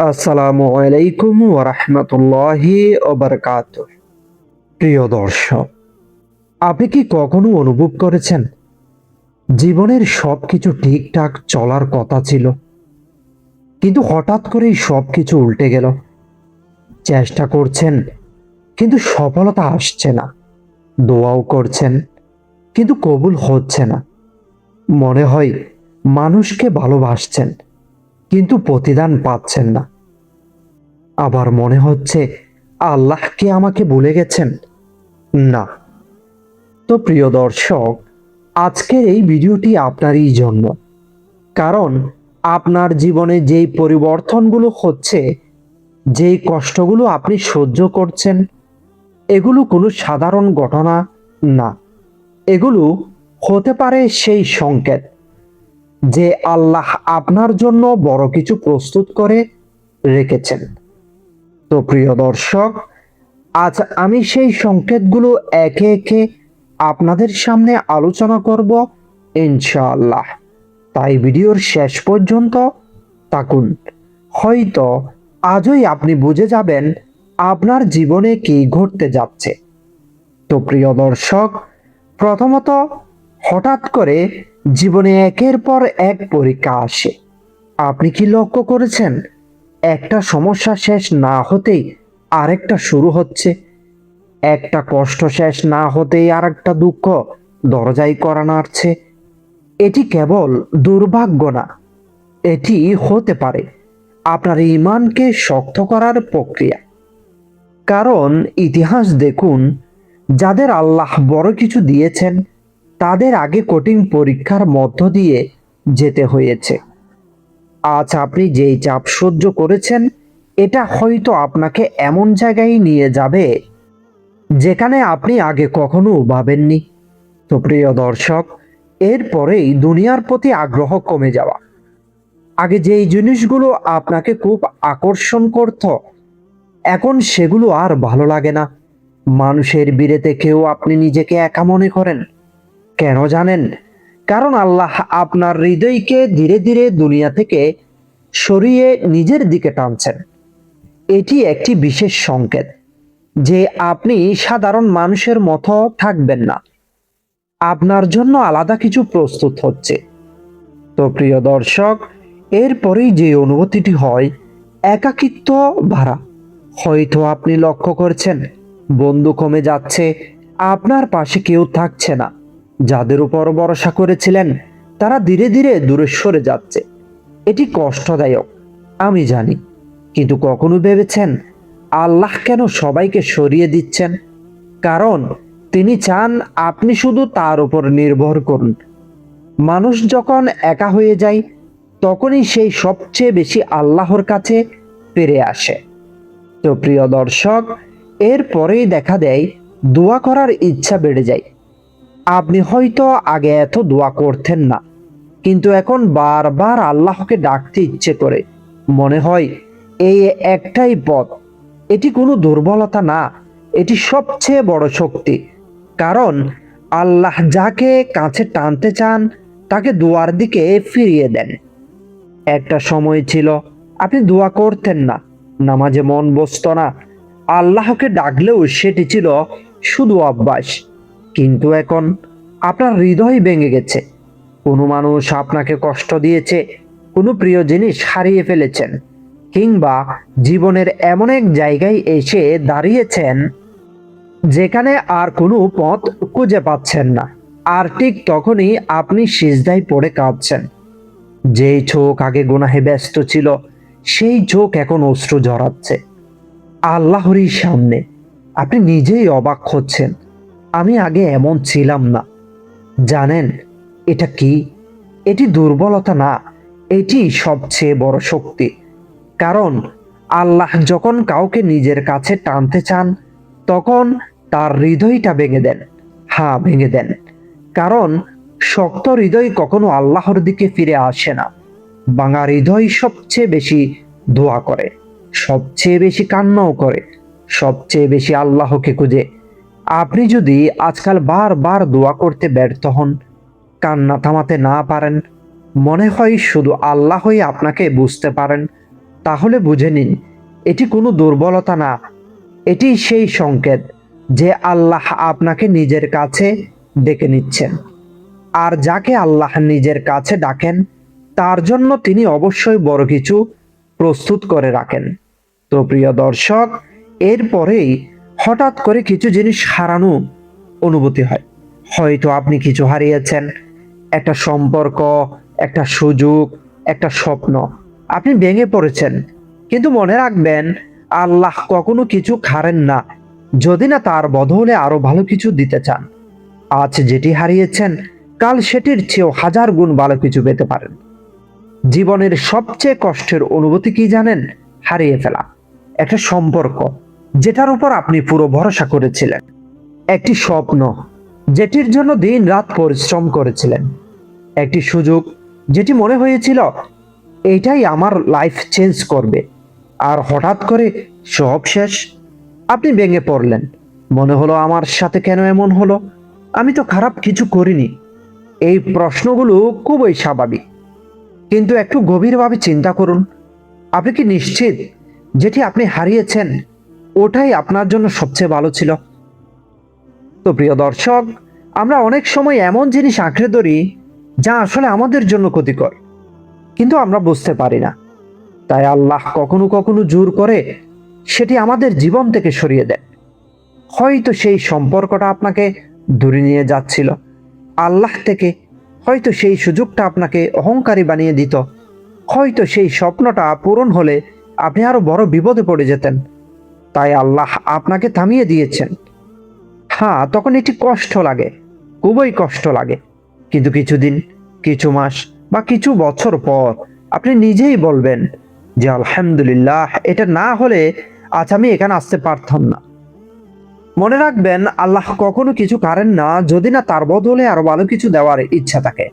আসসালামু আলাইকুম ওয়া রাহমাতুল্লাহি ওয়া বারাকাতুহু। প্রিয় দর্শক, আপনি কি কখনো অনুভব করেছেন জীবনের সবকিছু ঠিকঠাক চলার কথা ছিল, কিন্তু হঠাৎ করেই সবকিছু উল্টে গেল? চেষ্টা করছেন কিন্তু সফলতা আসছে না, দোয়াও করছেন কিন্তু কবুল হচ্ছে না। মনে হয় মানুষকে ভালোবাসছেন কিন্তু প্রতিদান পাচ্ছেন না। আবার মনে হচ্ছে আল্লাহ কি আমাকে ভুলে গেছেন? না। তো প্রিয় দর্শক, আজকের এই ভিডিওটি আপনারই জন্য। কারণ আপনার জীবনে যেই পরিবর্তনগুলো হচ্ছে, যেই কষ্টগুলো আপনি সহ্য করছেন, এগুলো কোনো সাধারণ ঘটনা না। এগুলো হতে পারে সেই সংকেত যে আল্লাহ আপনার জন্য বড় কিছু প্রস্তুত করে রেখেছেন। তো প্রিয় দর্শক, আজ আমি সেই সংকেতগুলো একে একে আপনাদের সামনে আলোচনা করব ইনশাআল্লাহ। তাই ভিডিওর শেষ পর্যন্ত থাকুন। হয়তো আজই আপনি বুঝে যাবেন আপনার জীবনে কি ঘটতে যাচ্ছে। তো প্রিয় দর্শক, প্রথমত, হঠাৎ করে জীবনে একের পর এক পরীক্ষা আসে। আপনি কি লক্ষ্য করেছেন একটা সমস্যা শেষ না হতেই আরেকটা শুরু হচ্ছে? একটা কষ্ট শেষ না হতেই আরেকটা দুঃখ দরজায় করা নাড়ছে। এটি কেবল দুর্ভাগ্য না, এটি হতে পারে আপনার ঈমানকে শক্ত করার প্রক্রিয়া। কারণ ইতিহাস দেখুন, যাদের আল্লাহ বড় কিছু দিয়েছেন তাদের আগে কঠিন পরীক্ষার মধ্য দিয়ে যেতে হয়েছে। আজ আপনি যেই চাপ সহ্য করেছেন, এটা হয়তো আপনাকে এমন জায়গায় নিয়ে যাবে যেখানে আপনি আগে কখনো ভাবেননি। তো প্রিয় দর্শক, এরপরেই দুনিয়ার প্রতি আগ্রহ কমে যাওয়া। আগে যেই জিনিসগুলো আপনাকে খুব আকর্ষণ করত, এখন সেগুলো আর ভালো লাগে না। মানুষের ভিড়ে থেকেও আপনি নিজেকে একা মনে করেন। কেন জানেন? কারণ আল্লাহ আপনার হৃদয়কে ধীরে ধীরে দুনিয়া থেকে সরিয়ে নিজের দিকে টানছেন। এটি একটি বিশেষ সংকেত যে আপনি সাধারণ মানুষের মতো থাকবেন না, আপনার জন্য আলাদা কিছু প্রস্তুত হচ্ছে। তো প্রিয় দর্শক, এরপরেই যে অনুভূতিটি হয় একাকিত্ব ভাড়া। হয়তো আপনি লক্ষ্য করছেন বন্ধু কমে যাচ্ছে, আপনার পাশে কেউ থাকছে না। যাদের উপর ভরসা করেছিলেন তারা ধীরে ধীরে দূরে সরে যাচ্ছে। এটি কষ্টদায়ক, আমি জানি। কিন্তু কখনো ভেবেছেন আল্লাহ কেন সবাইকে সরিয়ে দিচ্ছেন? কারণ তিনি চান আপনি শুধু তার উপর নির্ভর করুন। মানুষ যখন একা হয়ে যায় তখনই সেই সবচেয়ে বেশি আল্লাহর কাছে ফিরে আসে। তো প্রিয় দর্শক, এরপরেই দেখা দেয় দোয়া করার ইচ্ছা বেড়ে যায়। আপনি হয়তো আগে এত দোয়া করতেন না, কিন্তু এখন বারবার আল্লাহকে ডাকতে ইচ্ছে করে। মনে হয় এই একটাই পথ। এটি কোনো দুর্বলতা না, এটি সবচেয়ে বড় শক্তি। কারণ আল্লাহ যাকে কাছে টানতে চান তাকে দোয়ার দিকে ফিরিয়ে দেন। একটা সময় ছিল আপনি দোয়া করতেন না, নামাজে মন বসতো না, আল্লাহকে ডাকলেও সেটি ছিল শুধু অভ্যাস। কিন্তু এখন আপনার হৃদয় ভেঙে গেছে। কোনো মানুষ আপনাকে কষ্ট দিয়েছে, কোনো প্রিয় জিনিস হারিয়ে ফেলেছেন, কিংবা জীবনের এমন এক জায়গায় এসে দাঁড়িয়েছেন যেখানে আর কোনো পথ খুঁজে পাচ্ছেন না। আর ঠিক তখনই আপনি সিজদায় পড়ে কাঁদছেন। যেই চোখ আগে গুনাহে ব্যস্ত ছিল সেই চোখ এখন অশ্রু ঝরাচ্ছে আল্লাহরই সামনে। আপনি নিজেই অবাক হচ্ছেন, আমি আগে এমন ছিলাম না। জানেন এটা কি? এটি দুর্বলতা না, এটি সবচেয়ে বড় শক্তি। কারণ আল্লাহ যখন কাউকে নিজের কাছে টানতে চান তখন তার হৃদয়টা ভেঙে দেন। হ্যাঁ, ভেঙে দেন। কারণ শক্ত হৃদয় কখনো আল্লাহর দিকে ফিরে আসে না। ভাঙা হৃদয় সবচেয়ে বেশি দোয়া করে, সবচেয়ে বেশি কান্নাও করে, সবচেয়ে বেশি আল্লাহকে খুঁজে। আপনি যদি আজকাল বারবার দোয়া করতে ব্যর্থ হন, কান্না থামাতে না পারেন, মনে হয় শুধু আল্লাহই আপনাকে বুঝতে পারেন, তাহলে বুঝে নিন এটি কোনো দুর্বলতা না, এটি সেই সংকেত যে আল্লাহ আপনাকে নিজের কাছে ডেকে নিচ্ছেন। আর যাকে আল্লাহ নিজের কাছে ডাকেন তার জন্য তিনি অবশ্যই বড় কিছু প্রস্তুত করে রাখেন। তো প্রিয় দর্শক, এরপরেই হঠাৎ করে কিছু জিনিস হারানো অনুভূতি হয়। হয়তো আপনি কিছু হারিয়েছেন, একটা সম্পর্ক, একটা সুযোগ, একটা স্বপ্ন। আপনি ভেঙে পড়েছেন, কিন্তু মনে রাখবেন আল্লাহ কখনো কিছু ছাড়েন না যদি না তার বদলে আরো ভালো কিছু দিতে চান। আজ যেটি হারিয়েছেন কাল সেটির চেয়েও হাজার গুণ ভালো কিছু পেতে পারেন। জীবনের সবচেয়ে কষ্টের অনুভূতি কি জানেন? হারিয়ে ফেলা একটা সম্পর্ক যেটার উপর আপনি পুরো ভরসা করেছিলেন, একটি স্বপ্ন যেটির জন্য দিন রাত পরিশ্রম করেছিলেন, একটি সুযোগ যেটি মনে হয়েছিল এইটাই আমার লাইফ চেঞ্জ করবে, আর হঠাৎ করে সব শেষ। আপনি ভেঙে পড়লেন, মনে হলো আমার সাথে কেন এমন হলো, আমি তো খারাপ কিছু করিনি। এই প্রশ্নগুলো খুবই স্বাভাবিক, কিন্তু একটু গভীরভাবে চিন্তা করুন, আপনি কি নিশ্চিত যেটি আপনি হারিয়েছেন ওটাই আপনার জন্য সবচেয়ে ভালো ছিল? তো প্রিয় দর্শক, আমরা অনেক সময় এমন জিনিস আঁকড়ে ধরি যা আসলে আমাদের জন্য ক্ষতিকর, কিন্তু আমরা বুঝতে পারি না। তাই আল্লাহ কখনো কখনো জোর করে সেটি আমাদের জীবন থেকে সরিয়ে দেন। হয়তো সেই সম্পর্কটা আপনাকে দূরে নিয়ে যাচ্ছিল আল্লাহ থেকে, হয়তো সেই সুযোগটা আপনাকে অহংকারী বানিয়ে দিত, হয়তো সেই স্বপ্নটা পূরণ হলে আপনি আরো বড় বিপদে পড়ে যেতেন। তাই আল্লাহ আপনাকে থামিয়ে দিয়েছেন। হ্যাঁ, তখন এটি কষ্ট লাগে, খুবই কষ্ট লাগে, কিন্তু কিছুদিন, কিছু মাস বা কিছু বছর পর আপনি নিজেই বলবেন যে আলহামদুলিল্লাহ, এটা না হলে আজ আমি এখানে আসতে পারতাম না। মনে রাখবেন আল্লাহ কখনো কিছু করেন না যদি না তার বদলে আরো ভালো কিছু দেওয়ার ইচ্ছা থাকে।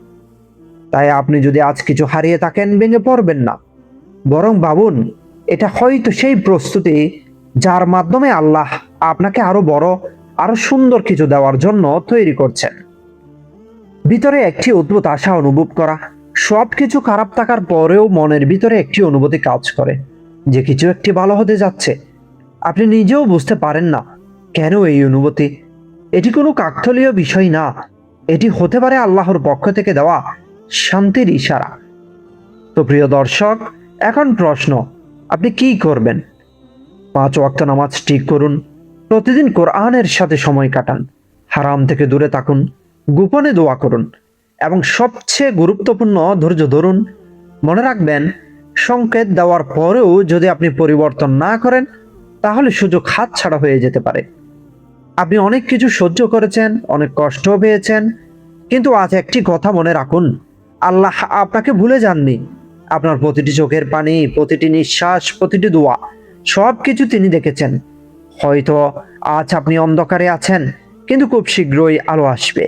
তাই আপনি যদি আজ কিছু হারিয়ে থাকেন, ভেঙে পড়বেন না, বরং ভাবুন এটা হয়তো সেই প্রস্তুতি যার মাধ্যমে আল্লাহ আপনাকে আরো বড়, আরো সুন্দর কিছু দেওয়ার জন্য তৈরি করছেন। ভিতরে একটি অদ্ভুত আশা অনুভব করা, সবকিছু খারাপ থাকার পরেও মনের ভিতরে একটি অনুভূতি কাজ করে যে কিছু একটি ভালো হতে যাচ্ছে। আপনি নিজেও বুঝতে পারেন না কেন এই অনুভূতি। এটি কোনো কাকতালীয় বিষয় না, এটি হতে পারে আল্লাহর পক্ষ থেকে দেওয়া শান্তির ইশারা। তো প্রিয় দর্শক, এখন প্রশ্ন, আপনি কি করবেন? 5 ওয়াক্ত নামাজ ঠিক করুন, প্রতিদিন কোরআনের সাথে সময় কাটান, হারাম থেকে দূরে থাকুন, গোপনে দোয়া করুন, এবং সবচেয়ে গুরুত্বপূর্ণ ধৈর্য ধরুন। মনে রাখবেন সংকেত দেওয়ার পরেও যদি আপনি পরিবর্তন না করেন তাহলে সুযোগ হাতছাড়া হয়ে যেতে পারে। আপনি অনেক কিছু সহ্য করেছেন, অনেক কষ্ট পেয়েছেন, কিন্তু আজ একটি কথা মনে রাখুন, আল্লাহ আপনাকে ভুলে যাননি। আপনার প্রতিটি চোখের পানি, প্রতিটি নিঃশ্বাস, প্রতিটি দোয়া, সব কিছু তিনি দেখেছেন। হয়তো আজ আপনি অন্ধকারে আছেন, কিন্তু খুব শীঘ্রই আলো আসবে।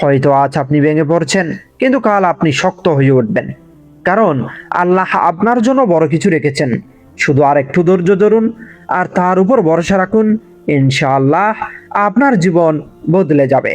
হয়তো আজ আপনি ভেঙে পড়ছেন, কিন্তু কাল আপনি শক্ত হয়ে উঠবেন, কারণ আল্লাহ আপনার জন্য বড় কিছু রেখেছেন। শুধু আর একটু ধৈর্য ধরুন আর তার উপর ভরসা রাখুন, ইনশাআল্লাহ আপনার জীবন বদলে যাবে।